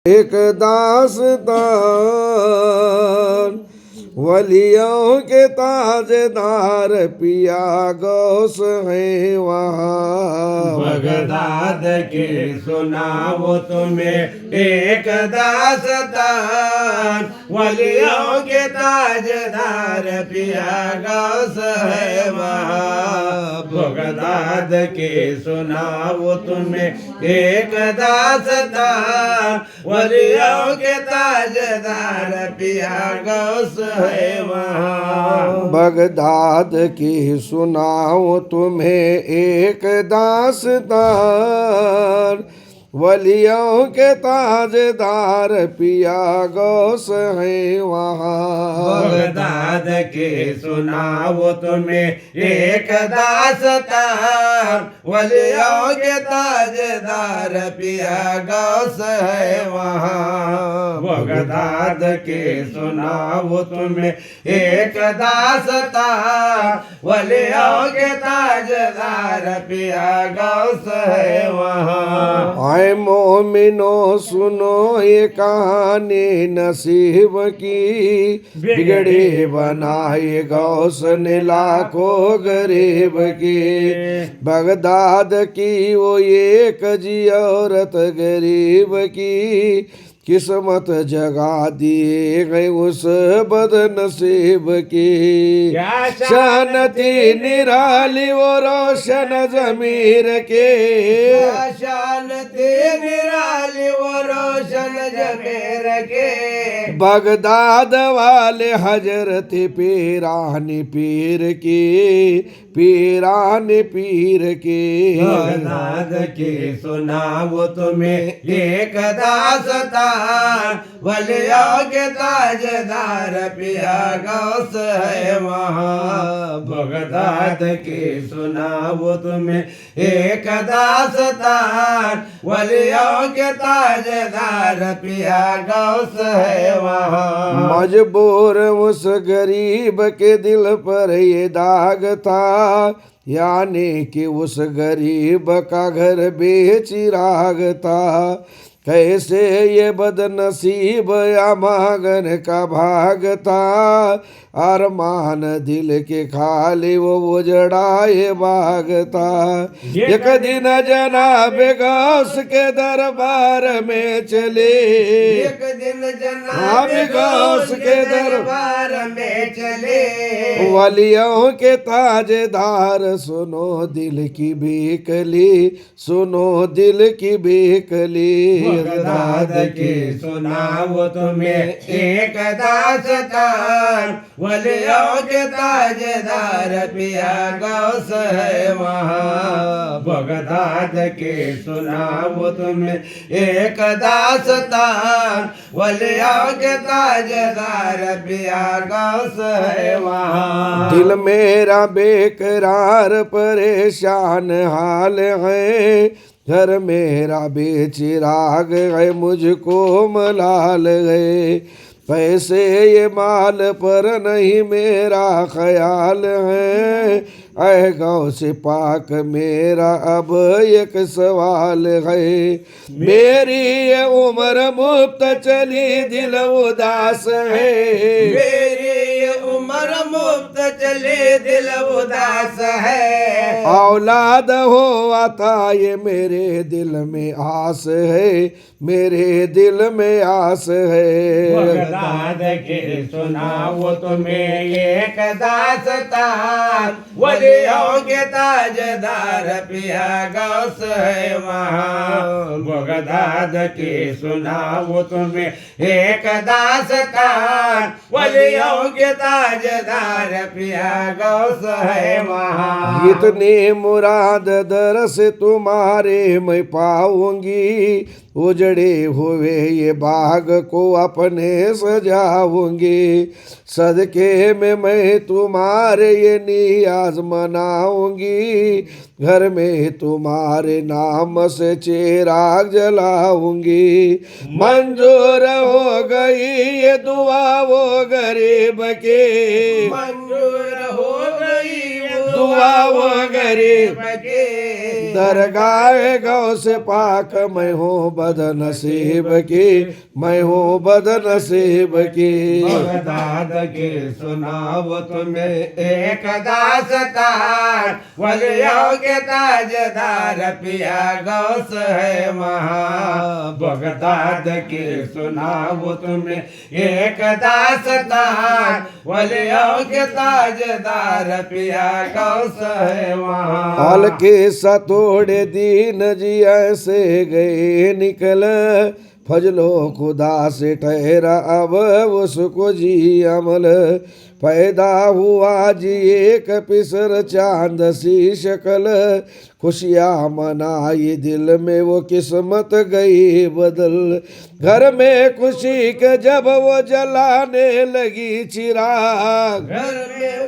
एक दास्तान वलियों के ताजदार पिया गौस है वहाँ। बगदाद की सुनाओ तुम्हें एक दास्तान वलियों के ताजदार पिया गौस है वहाँ। बगदाद की सुनाओ तुम्हें एक दास्तान वलियों के ताजदार पिया गौस है वहाँ। बगदाद की सुनाओ तुम्हें एक दास्तान वलियों के ताजदार पिया गौस है वहाँ। बगदाद के सुनाओ तुम्हें एक दास्तान वलियों के ताजदार पिया गौस है वहाँ। बगदाद के सुनाओ तुम्हें एक दास्तान वलियों के ताजदार पिया गौस है वहाँ। आए मोमिनो सुनो ये कहानी नसीब की, बिगड़े बनाए गौस ने लाखों गरीब की। बगदाद की वो एक जी औरत गरीब की, किस्मत जगा दिए गए उस बदनसीब की। शान थी निराली वो रोशन जमीर के, शान थी निराली वो रोशन जमीर के। बगदाद वाले हजरत पीरानी पीर की, पीरानी पीर की। बगदाद की सुनाओ तुम्हें एक दास्तान वलियों के ताजदार पिया गौस है वहाँ। बगदाद की सुनाओ तुम्हें एक दास्तान वलियों के ताजदार पिया गौस है वहाँ। मजबूर उस गरीब के दिल पर ये दाग था, यानी कि उस गरीब का घर बेचिराग था। कैसे ये बदनसीब या मांगन का भाग था, अरमान दिल के खाली वो उजड़ाए बाग था। एक दिन जनाब गौस के दरबार में चले, एक दिन जनाब गौस के दरबार में चले। वलियों के ताजदार सुनो दिल की बेकली, सुनो दिल की बेकली। बगदाद की सुनाओ तुम्हें एक दास्तान वलियों के ताजदार पिया गौस है वहाँ। बगदाद की सुनाओ तुम्हें एक दास्तान वलियों के ताजदार पिया गौस है वहाँ। दिल मेरा बेकरार परेशान हाल है, घर मेरा बेचिराग है मुझको मलाल है। पैसे ये माल पर नहीं मेरा ख्याल है, ऐ गौस पाक मेरा अब एक सवाल है। मेरी ये उम्र मुफ्त चली दिल उदास है, मेरी ये उम्र मुफ्त चले दिल उदास है। औलाद हो आता ये मेरे दिल में आस है, मेरे दिल में आस है। बगदाद के सुनाओ तुम्हें एक दास्तान वलियों के ताजदार पिया गौस है वहाँ। बगदाद के सुनाओ तुम्हें एक दास्तान वलियों के ताजदार पिया गौस है वहाँ। इतनी मुराद दरस तुम्हारे मैं पाऊंगी, उजड़े हुए ये बाग को अपने सजाऊंगी। सदके में मैं तुम्हारे ये नियाज मनाऊंगी, घर में तुम्हारे नाम से चिराग जलाऊंगी। मंजूर हो गई ये दुआ वो गरीब के, मंजूर हो गई दुआ वो गरीब के। दरगाह गौ से पाक मैं हूँ बदनसीब की, मैं हूँ बदनसीब की। बगदाद के सुनाओ तुम्हें एक दास्तान, वलियों के ताजदार पिया गौस है वहाँ। बगदाद के सुनाओ तुम्हें एक दास्तान, वलियों के ताजदार पिया गौस है वहाँ। हल्के सा तोड़े दीन जी ऐसे गए निकल, फजलो खुदा से ठहरा अब उसको जी अमल। पैदा हुआ जी एक पिसर चांद सी शक्ल, खुशियाँ मनाई दिल में वो किस्मत गई बदल। घर में खुशी के जब वो जलाने लगी चिराग,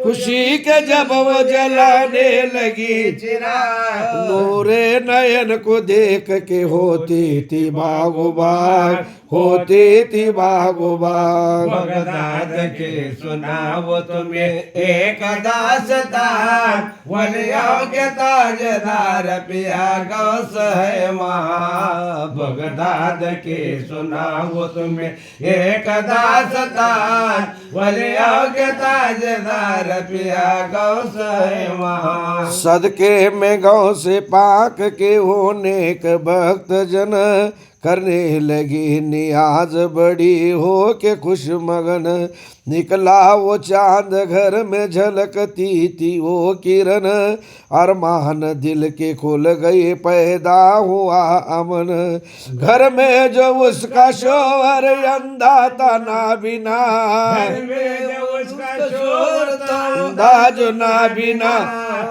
खुशी के जब वो जलाने लगी चिराग, नूरे नयन को देख के होती थी बागो बाग, होती थी बागो बाग। बगदाद के सुनाओ तुम्हें एक दास्तान, वलियों के ताजदार पिया गौस है वहाँ। बगदाद के सुनाओ तुम्हें एक दास्तान, वलियों के ताजदार पिया गौस है वहाँ। सदके में गौ से पाक के होने के भक्त जन, करने लगी नियाज बड़ी हो के खुश मगन। निकला वो चांद घर में झलकती थी वो किरण, अरमान दिल के खुल गए पैदा हुआ अमन। घर में जो उसका शोर अंधा था ना बिना, घर में जो उसका शोर था अंधा जो ना बिना,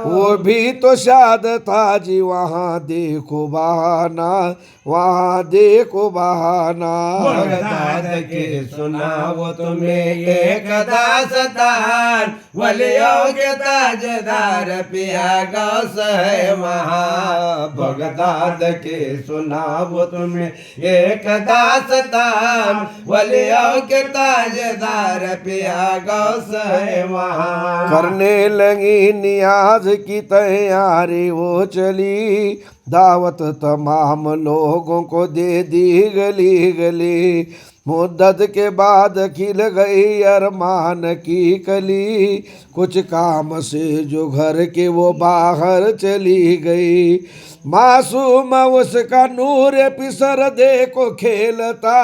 वो भी तो शाद था जी वहाँ देखो बहाना, वहाँ देखो बहाना। बगदाद के सुनाओ तुम्हें एक दास्तान, वलियों के ताजदार पिया गौस है वहाँ। बगदाद के सुनाओ तुम्हें एक दास्तान, वलियों के ताजदार पिया गौस है वहाँ। करने लगी नियाज की तैयारी वो चली, दावत तमाम लोगों को दे दी गली गली। मुद्दत के बाद खिल गई अरमान की कली, कुछ काम से जो घर के वो बाहर चली गई। मासूम उसका नूर पिसर देखो खेलता,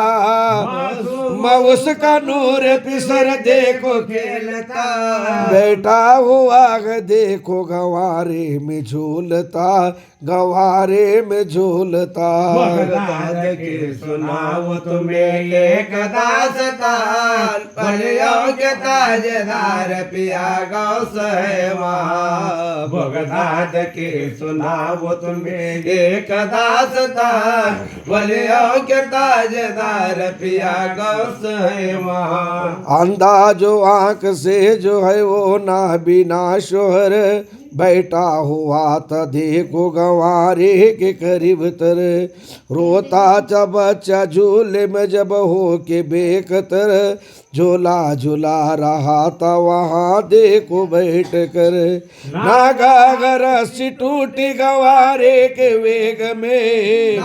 मासूम उसका नूर पिसर देखो खेलता, बैठा हुआ देखो गवारे में झूलता, गवारे में झूलता। बगदाद के सुनाओ तुम्हें एक दास्तान, वलियों के ताजदार पिया गौस है वहाँ। बगदाद के सुनाओ तुम्हें एक दास्तान, वलियों के ताजदार पिया गौस है वहाँ। अंधा जो आंख से जो है वो ना बिना शोहर, बैठा हुआ था देखो गंवारे के करीब तर। रोता था बच्चा झूले में जब हो के बेखतर, झूला झूला रहा था वहाँ देखो बैठ कर। नागा रस्सी टूटी गंवारे के वेग में,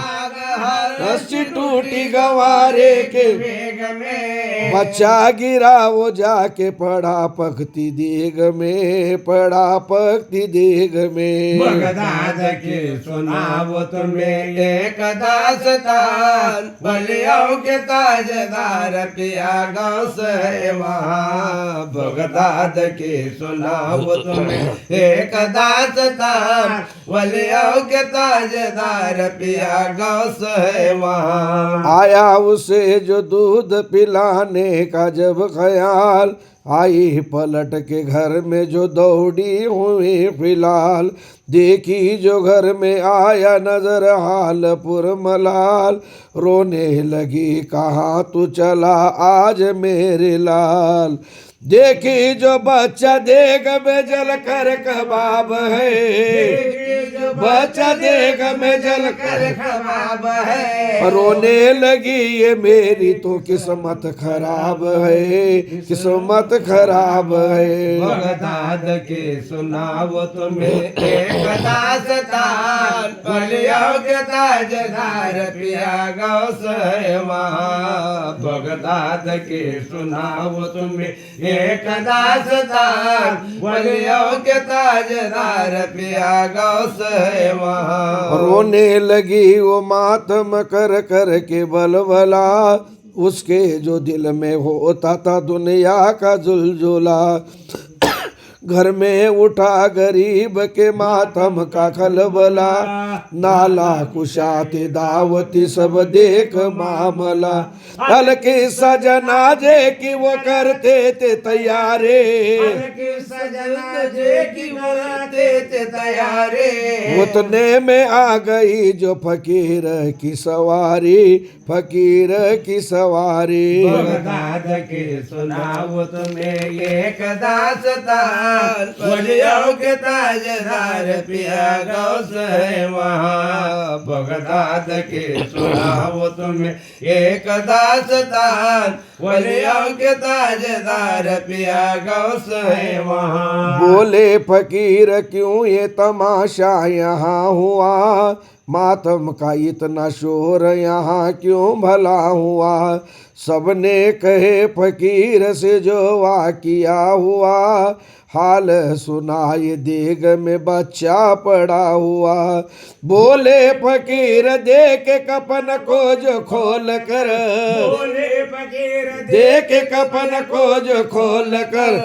रस्सी टूटी गंवारे के वेग में, बच्चा गिरा वो जाके पड़ा पकती देग में, पड़ा पकती देग में। बगदाद के सुनाओ तुम्हें एक दास्तान, वलियों के ताजदार पिया गौस है वहाँ। बगदाद के सुनाओ तुम्हें एक दास्तान, वलियों के ताजदार पिया गौस है वहाँ। आया उसे जो दूध पिलाने का जब ख्याल, आई पलट के घर में जो दौड़ी हुई फिलहाल। देखी जो घर में आया नजर हाल पुरमलाल, रोने लगी कहाँ तू चला आज मेरे लाल। देखी जो बच्चा देग में जल कर कबाब है, बच्चा देग में जल कर कबाब है, रोने लगी ये मेरी तो किस्मत खराब है, किस्मत खराब है। बगदाद के सुनाओ तुम्हें एक दास्तान, वलियों के ताजदार पिया गौस है वहाँ। बगदाद के सुनाओ तुम्हें एक दास्तान, वलियों के ताजदार पिया गौस है वहाँ। रोने लगी वो मातम कर कर के बलबला, उसके जो दिल में होता था दुनिया का जुलझुला। घर में उठा गरीब के मातम का खलबला, नाला कुशाते दावती सब देख मामला। हल्के सजनाजे की वो करते थे तैयारे, सजनाजे की करते थे तैयारे। उतने में आ गई जो फकीर की सवारी, फकीर की सवारी। बगदाद के सुनाओ तुम्हें एक दास्तान, वलियों के ताजदार पिया गौस है वहाँ। बगदाद के सुनाओ तुम्हें एक दास्तान, वलियों के ताजदार पिया गौस है वहाँ। बोले फकीर क्यों ये तमाशा यहाँ हुआ, मातम का इतना शोर यहाँ क्यों भला हुआ। सबने कहे फकीर से जो वाकिया हुआ, हाल सुनाए देग में बच्चा पड़ा हुआ। बोले फकीर देख कपन को जो खोल कर, बोले फकीर देख कपन को जो खोल कर,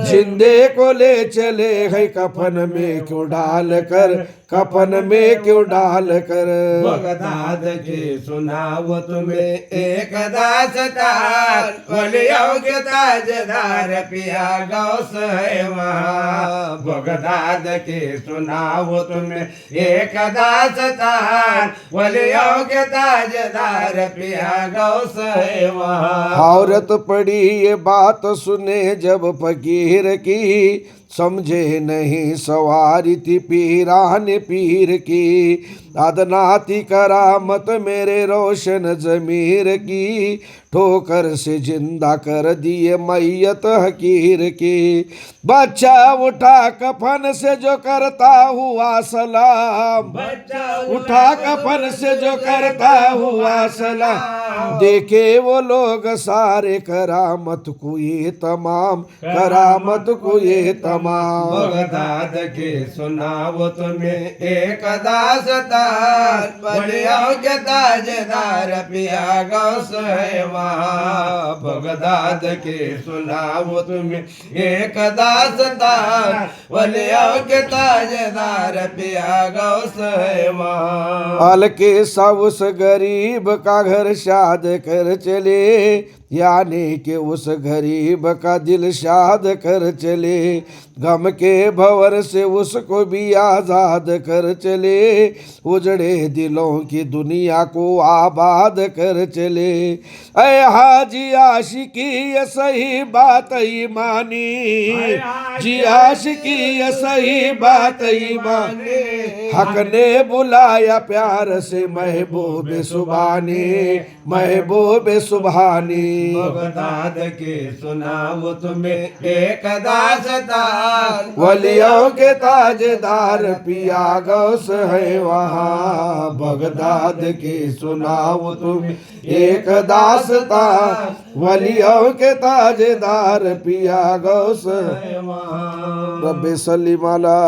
जिंदे को ले चले है कफन में क्यों डाल कर, कफन में क्यों डाल कर। बगदाद के सुनाओ तुम्हें एक दास्तान, वलियों के ताजदार पिया गौस है वहाँ। बगदाद के सुनाओ तुम्हें एक दास्तान, वलियों के ताजदार पिया गौस है वहाँ। औरत पड़ी ये बात सुने जब फकीर की, समझे नहीं सवारी थी पीरान पीर की। अदनाती करामत मेरे रोशन जमीर की, ठोकर से जिंदा कर दिए मैयत हकीर की। बच्चा उठा कफन से जो करता हुआ सलाम, उठा कफन से जो करता हुआ सलाम, देखे वो लोग सारे करामत को ये तमाम, करामत को ये तमाम। बगदाद के सुनाओ तुम्हें एक दास्तान, वलियों के ताजदार पिया गौस है वहाँ। बगदाद के सुनाओ तुम्हें एक दास्तान, वलियों के ताजदार पिया गौस है वहाँ। हल्के सा उस गरीब का घर शाद कर चले, यानी कि उस गरीब का दिल शाद कर चले। गम के भंवर से उसको भी आजाद कर चले, उजड़े दिलों की दुनिया को आबाद कर चले। ऐ हाजी आशिकी ये सही बात ईमानी, जी आशिकी ये सही बात ईमानी। हक ने बुलाया प्यार से महबूब सुबानी, महबूब सुबहानी। बगदाद के सुनाओ तुम्हें एक दास्तान, वलियों के ताजदार पिया गौस है वहाँ। बगदाद के सुनाओ तुम्हें एक दास्तान, वलियों के ताजदार पिया गौस है वहाँ। रब्बे सल्ली अला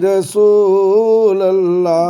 रसूल अल्लाह।